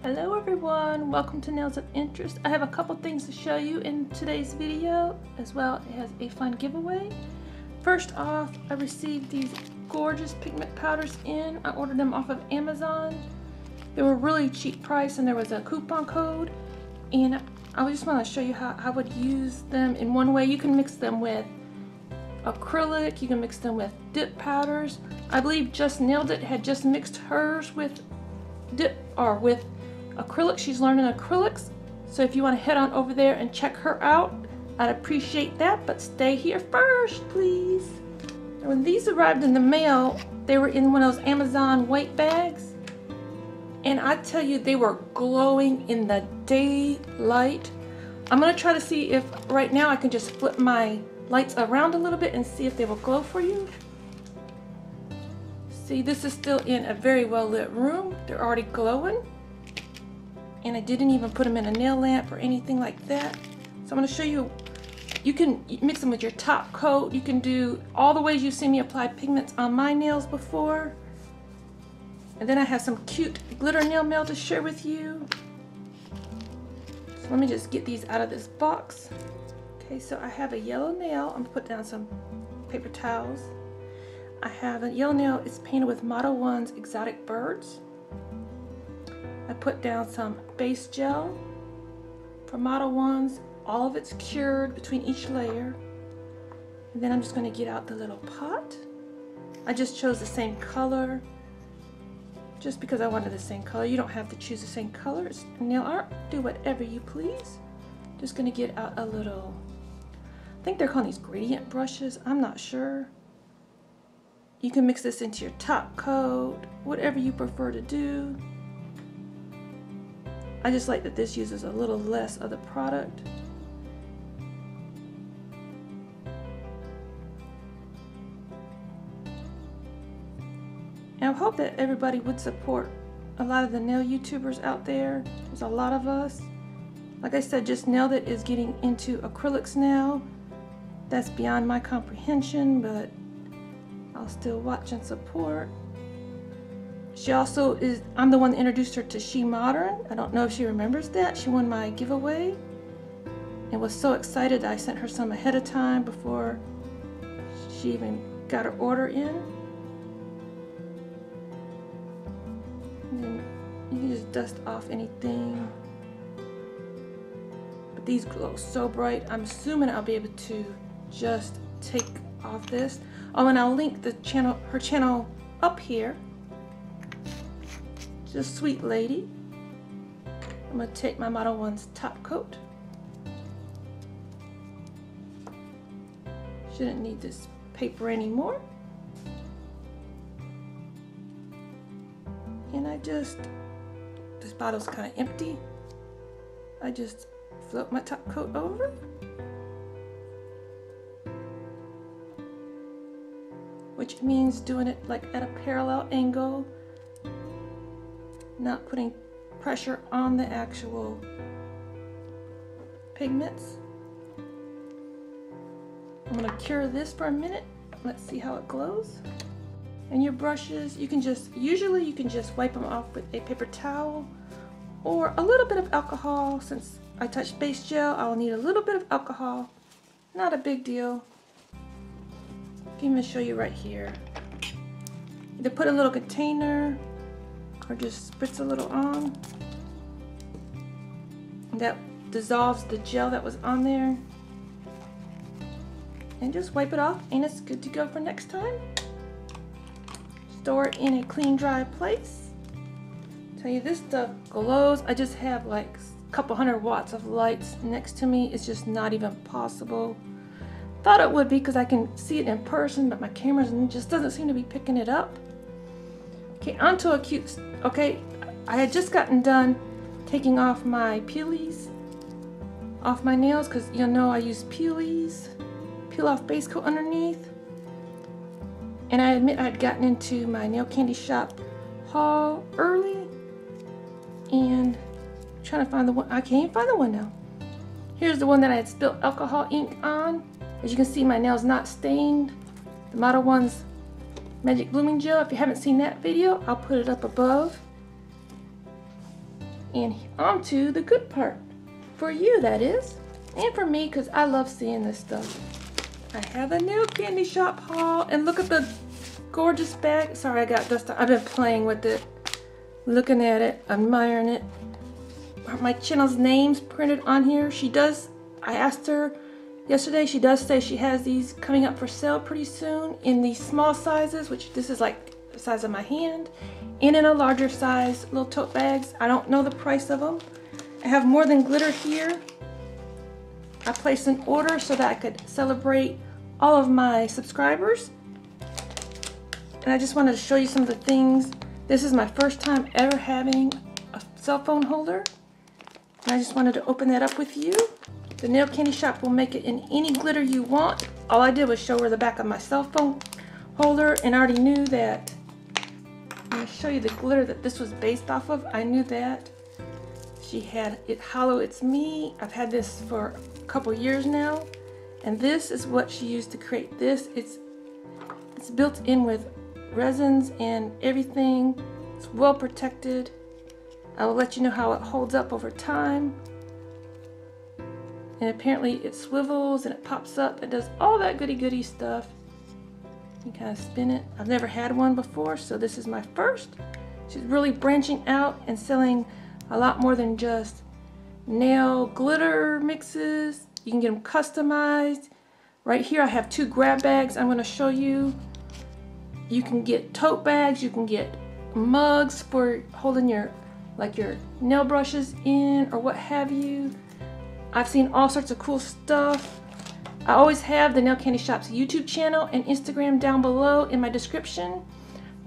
Hello everyone, welcome to Nails of Interest. I have a couple things to show you in today's video, as well as a fun giveaway. First off, I received these gorgeous pigment powders in. I ordered them off of Amazon. They were really cheap price and there was a coupon code. And I just want to show you how I would use them in one way. You can mix them with acrylic, you can mix them with dip powders. I believe Just Nailed It had just mixed hers with dip or with acrylic. She's learning acrylics, so if you want to head on over there and check her out, I'd appreciate that, but stay here first please. When these arrived in the mail, they were in one of those Amazon white bags, and I tell you, they were glowing in the daylight. I'm gonna try to see if right now I can just flip my lights around a little bit and see if they will glow for you. See, this is still in a very well lit room. They're already glowing. And I didn't even put them in a nail lamp or anything like that. So I'm going to show you, you can mix them with your top coat. You can do all the ways you've seen me apply pigments on my nails before. And then I have some cute glitter nail mail to share with you. So let me just get these out of this box. Okay, so I have a yellow nail. I'm going to put down some paper towels. I have a yellow nail. It's painted with Model 1's Exotic Birds. I put down some base gel for Model 1's. All of it's cured between each layer. And then I'm just going to get out the little pot. I just chose the same color just because I wanted the same color. You don't have to choose the same color. It's nail art. Do whatever you please. Just going to get out a little, I think they're calling these gradient brushes. I'm not sure. You can mix this into your top coat, whatever you prefer to do. I just like that this uses a little less of the product. And I hope that everybody would support a lot of the nail YouTubers out there. There's a lot of us. Like I said, Just Nailed It is getting into acrylics now. That's beyond my comprehension, but I'll still watch and support. She also is, I'm the one that introduced her to SheModern. I don't know if she remembers that. She won my giveaway and was so excited I sent her some ahead of time before she even got her order in. And then you can just dust off anything. But these glow so bright. I'm assuming I'll be able to just take off this. Oh, and I'll link the channel, her channel up here. Just sweet lady. I'm going to take my Model 1's top coat. Shouldn't need this paper anymore. And I just, this bottle's kind of empty. I just float my top coat over. Which means doing it like at a parallel angle. Not putting pressure on the actual pigments. I'm going to cure this for a minute. Let's see how it glows. And your brushes, you can just, usually you can just wipe them off with a paper towel or a little bit of alcohol. Since I touched base gel, I'll need a little bit of alcohol. Not a big deal. Let me show you right here. Either put a little container or just spritz a little on. That dissolves the gel that was on there. And just wipe it off and it's good to go for next time. Store it in a clean, dry place. Tell you, this stuff glows. I just have like a couple hundred watts of lights next to me. It's just not even possible. Thought it would be because I can see it in person, but my camera just doesn't seem to be picking it up. Okay, onto a cute, okay, I had just gotten done taking off my peelies off my nails because you know I use peelies, peel off base coat underneath. And I admit I had gotten into my nail candy shop haul early and I'm trying to find the one, I can't even find the one now. Here's the one that I had spilled alcohol ink on. As you can see, my nail's not stained. The Model 1's Magic Blooming Gel. If you haven't seen that video, I'll put it up above. And on to the good part. For you, that is. And for me, because I love seeing this stuff. I have a nail candy shop haul. And look at the gorgeous bag. Sorry, I got dust. I've been playing with it. Looking at it, admiring it. My channel's name's printed on here. She does, I asked her yesterday, she does say she has these coming up for sale pretty soon in these small sizes, which this is like the size of my hand, and in a larger size, little tote bags. I don't know the price of them. I have More Than Glitter here. I placed an order so that I could celebrate all of my subscribers. And I just wanted to show you some of the things. This is my first time ever having a cell phone holder. And I just wanted to open that up with you. The Nail Candy Shop will make it in any glitter you want. All I did was show her the back of my cell phone holder, and I already knew that. I'm going to show you the glitter that this was based off of. I knew that. She had it Hollow It's Me. I've had this for a couple years now. And this is what she used to create this. It's built in with resins and everything. It's well protected. I will let you know how it holds up over time. And apparently it swivels and it pops up. It does all that goody stuff. You kind of spin it. I've never had one before, so this is my first. She's really branching out and selling a lot more than just nail glitter mixes. You can get them customized. Right here I have 2 grab bags I'm going to show you. You can get tote bags, you can get mugs for holding your nail brushes in or what have you. I've seen all sorts of cool stuff. I always have the Nail Candy Shop's YouTube channel and Instagram down below in my description.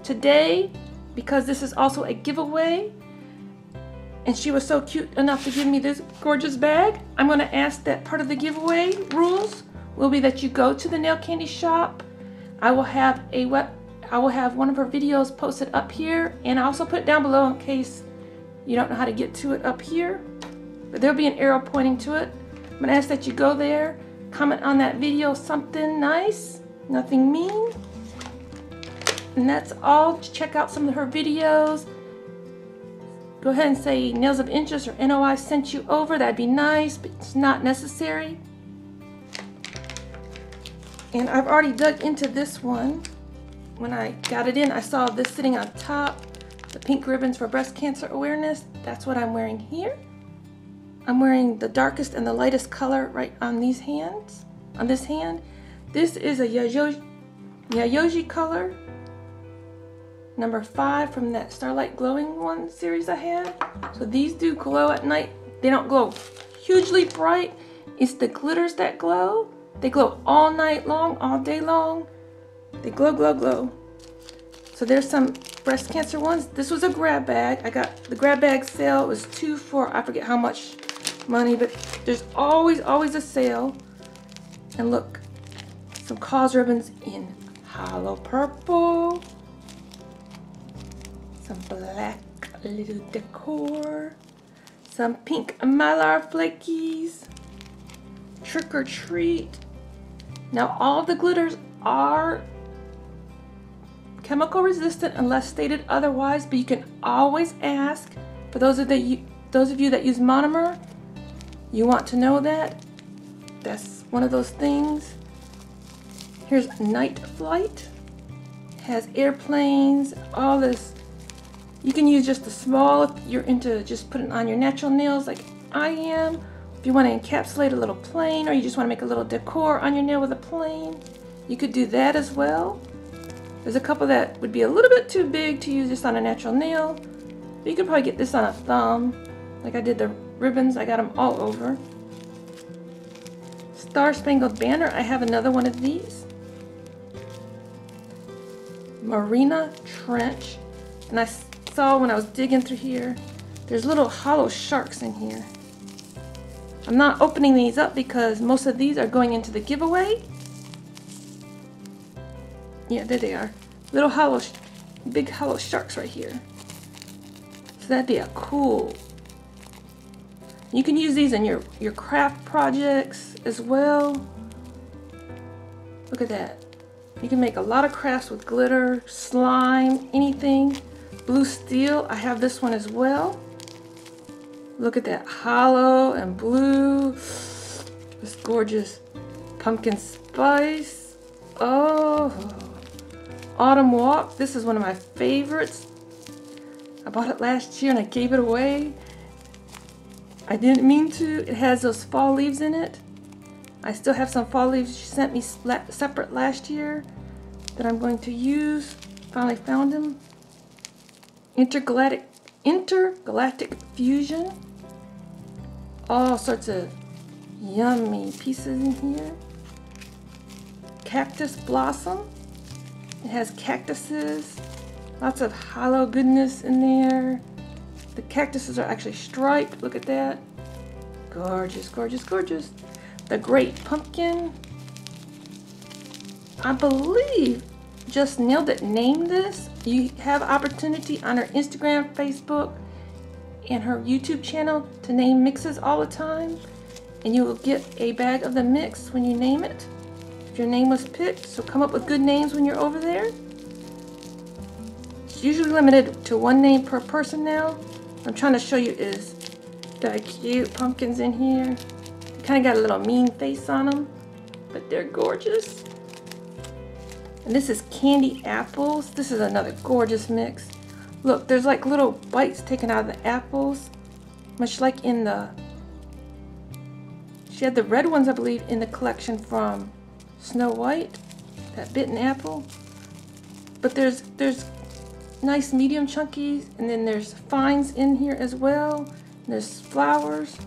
Today, because this is also a giveaway, and she was so cute enough to give me this gorgeous bag, I'm going to ask that part of the giveaway rules will be that you go to the Nail Candy Shop. I will have one of her videos posted up here, and I also put it down below in case you don't know how to get to it up here. But there'll be an arrow pointing to it. I'm going to ask that you go there, comment on that video something nice, nothing mean. And that's all. Check out some of her videos. Go ahead and say Nails of Interest or NOI sent you over. That'd be nice, but it's not necessary. And I've already dug into this one. When I got it in, I saw this sitting on top. The pink ribbons for breast cancer awareness. That's what I'm wearing here. I'm wearing the darkest and the lightest color right on these hands. On this hand. This is a Yayoji color. Number 5 from that Starlight Glowing One series I had. So these do glow at night. They don't glow hugely bright. It's the glitters that glow. They glow all night long, all day long. They glow. So there's some breast cancer ones. This was a grab bag. I got the grab bag sale. It was 2 for I forget how much money, but there's always a sale. And look, some cause ribbons in hollow purple. Some black little decor. Some pink mylar flakies. Trick or treat. Now all the glitters are chemical resistant unless stated otherwise, but you can always ask. For those of you that use monomer, you want to know that. That's one of those things. Here's Night Flight. Has airplanes, all this. You can use just the small if you're into just putting on your natural nails like I am. If you want to encapsulate a little plane, or you just want to make a little decor on your nail with a plane, you could do that as well. There's a couple that would be a little bit too big to use this on a natural nail. But you could probably get this on a thumb. Like I did the ribbons, I got them all over. Star Spangled Banner, I have another one of these. Marina Trench. And I saw when I was digging through here, there's little hollow sharks in here. I'm not opening these up because most of these are going into the giveaway. Yeah, there they are. Little hollow, big hollow sharks right here. So that'd be a cool. You can use these in your craft projects as well. Look at that. You can make a lot of crafts with glitter, slime, anything. Blue steel, I have this one as well. Look at that hollow and blue. This gorgeous pumpkin spice. Oh, autumn walk. This is one of my favorites. I bought it last year and I gave it away. I didn't mean to. It has those fall leaves in it. I still have some fall leaves she sent me separate last year that I'm going to use. Finally found them. Intergalactic fusion. All sorts of yummy pieces in here. Cactus blossom. It has cactuses. Lots of hollow goodness in there. The cactuses are actually striped. Look at that. Gorgeous, gorgeous, gorgeous. The Great Pumpkin. I believe Just Nailed It named this. You have opportunity on her Instagram, Facebook, and her YouTube channel to name mixes all the time. And you will get a bag of the mix when you name it. If your name was picked, so come up with good names when you're over there. It's usually limited to one name per person now. What I'm trying to show you is the cute pumpkins in here. They kind of got a little mean face on them, but they're gorgeous. And this is candy apples. This is another gorgeous mix. Look, there's like little bites taken out of the apples, much like in the, she had the red ones I believe in the collection from Snow White, that bitten apple. But there's nice medium chunkies, and then there's fines in here as well. And there's flowers.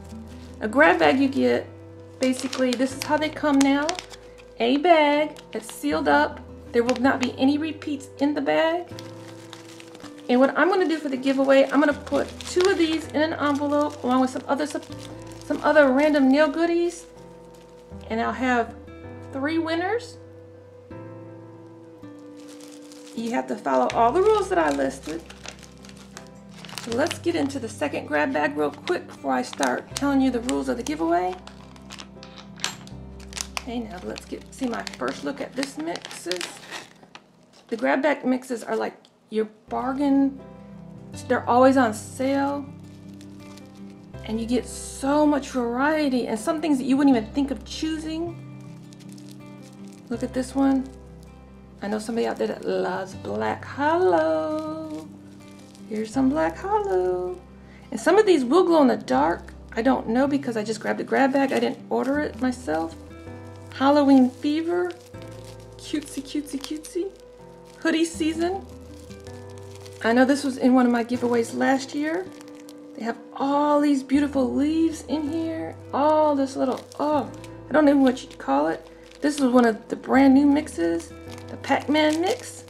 A grab bag you get, basically this is how they come now. A bag that's sealed up. There will not be any repeats in the bag. And what I'm going to do for the giveaway, I'm going to put 2 of these in an envelope along with some other random nail goodies, and I'll have 3 winners. You have to follow all the rules that I listed. So let's get into the second grab bag real quick before I start telling you the rules of the giveaway. Okay, now let's see my first look at this mixes. The grab bag mixes are like your bargain. They're always on sale. And you get so much variety and some things that you wouldn't even think of choosing. Look at this one. I know somebody out there that loves black hollow. Here's some black hollow. And some of these will glow in the dark. I don't know because I just grabbed a grab bag. I didn't order it myself. Halloween Fever. Cutesy, cutesy, cutesy. Hoodie season. I know this was in one of my giveaways last year. They have all these beautiful leaves in here. All this little, oh, I don't know what you'd call it. This is one of the brand new mixes. The Pac-Man mix.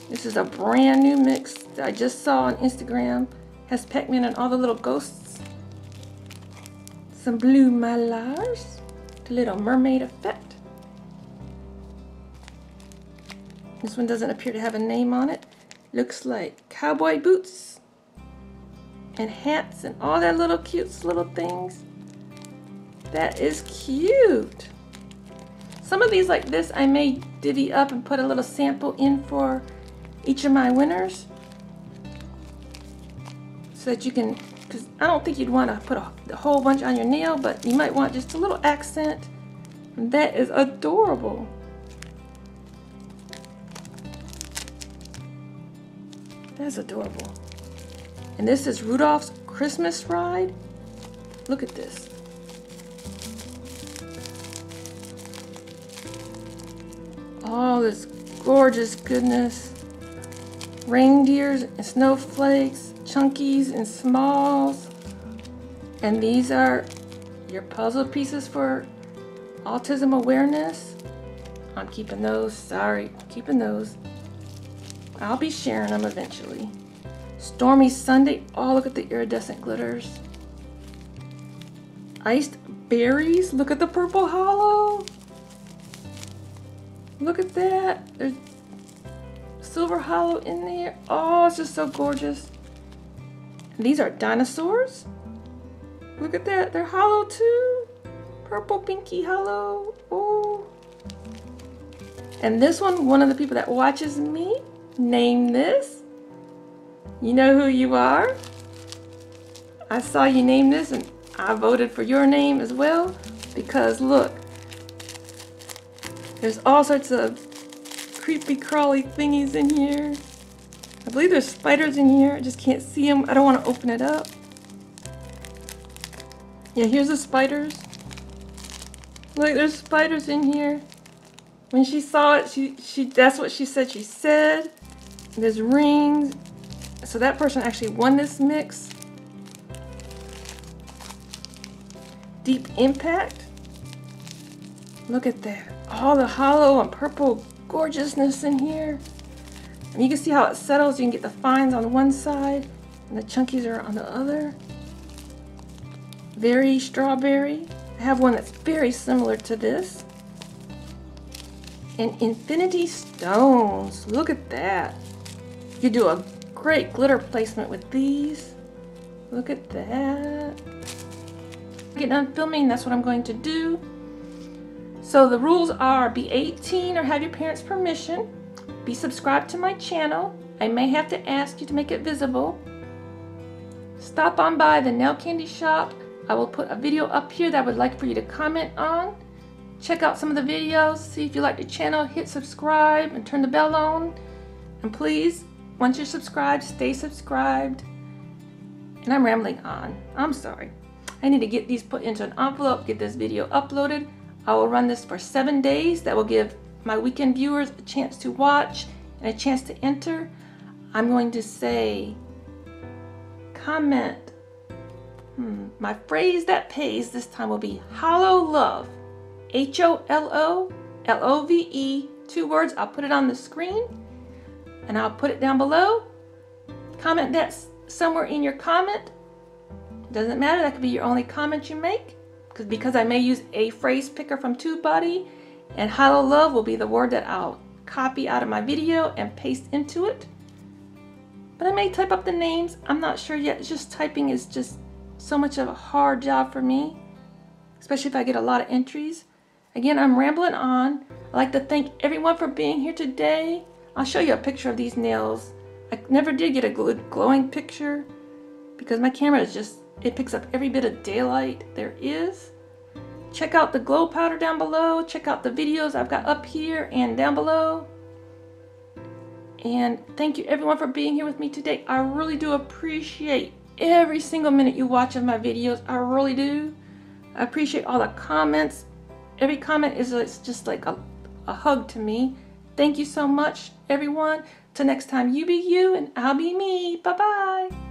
This is a brand new mix that I just saw on Instagram. Has Pac-Man and all the little ghosts. Some blue malars. The little mermaid effect. This one doesn't appear to have a name on it. Looks like cowboy boots and hats and all that little cute little things. That is cute. Some of these like this I may divvy up and put a little sample in for each of my winners, so that you can, because I don't think you'd want to put a whole bunch on your nail, but you might want just a little accent. And that is adorable. That's adorable. And this is Rudolph's Christmas Ride. Look at this. All this gorgeous goodness. Reindeers and snowflakes, chunkies and smalls. And these are your puzzle pieces for autism awareness. I'm keeping those, sorry, keeping those. I'll be sharing them eventually. Stormy Sunday, oh look at the iridescent glitters. Iced berries, look at the purple hollow. Look at that, there's silver hollow in there. Oh, it's just so gorgeous. And these are dinosaurs. Look at that, they're hollow too. Purple pinky hollow, oh. And this one of the people that watches me named this. You know who you are? I saw you name this and I voted for your name as well, because look, there's all sorts of creepy crawly thingies in here. I believe there's spiders in here. I just can't see them. I don't want to open it up. Yeah, here's the spiders. Look, there's spiders in here. When she saw it, that's what she said. She said there's rings. So that person actually won this mix. Deep Impact. Look at that. All the hollow and purple gorgeousness in here. And you can see how it settles. You can get the fines on one side and the chunkies are on the other. Very strawberry. I have one that's very similar to this. And Infinity Stones. Look at that. You could do a great glitter placement with these. Look at that. Get done filming, that's what I'm going to do. So the rules are: be 18 or have your parents' permission. Be subscribed to my channel. I may have to ask you to make it visible. Stop on by the nail candy shop. I will put a video up here that I would like for you to comment on. Check out some of the videos. See if you like the channel. Hit subscribe and turn the bell on. And please, once you're subscribed, stay subscribed. And I'm rambling on. I'm sorry. I need to get these put into an envelope, get this video uploaded. I will run this for 7 days. That will give my weekend viewers a chance to watch and a chance to enter. I'm going to say, comment. My phrase that pays this time will be Hollow Love. HOLOLOVE. 2 words. I'll put it on the screen and I'll put it down below. Comment that somewhere in your comment. Doesn't matter, that could be your only comment you make, because I may use a phrase picker from TubeBuddy, and Hollow Love will be the word that I'll copy out of my video and paste into it. But I may type up the names. I'm not sure yet. It's just typing is just so much of a hard job for me, especially if I get a lot of entries. Again, I'm rambling on. I'd like to thank everyone for being here today. I'll show you a picture of these nails. I never did get a good glowing picture because my camera is just, it picks up every bit of daylight there is. Check out the glow powder down below. Check out the videos I've got up here and down below. And thank you everyone for being here with me today. I really do appreciate every single minute you watch of my videos. I really do. I appreciate all the comments. Every comment is just like a hug to me. Thank you so much, everyone. Till next time, you be you and I'll be me. Bye-bye.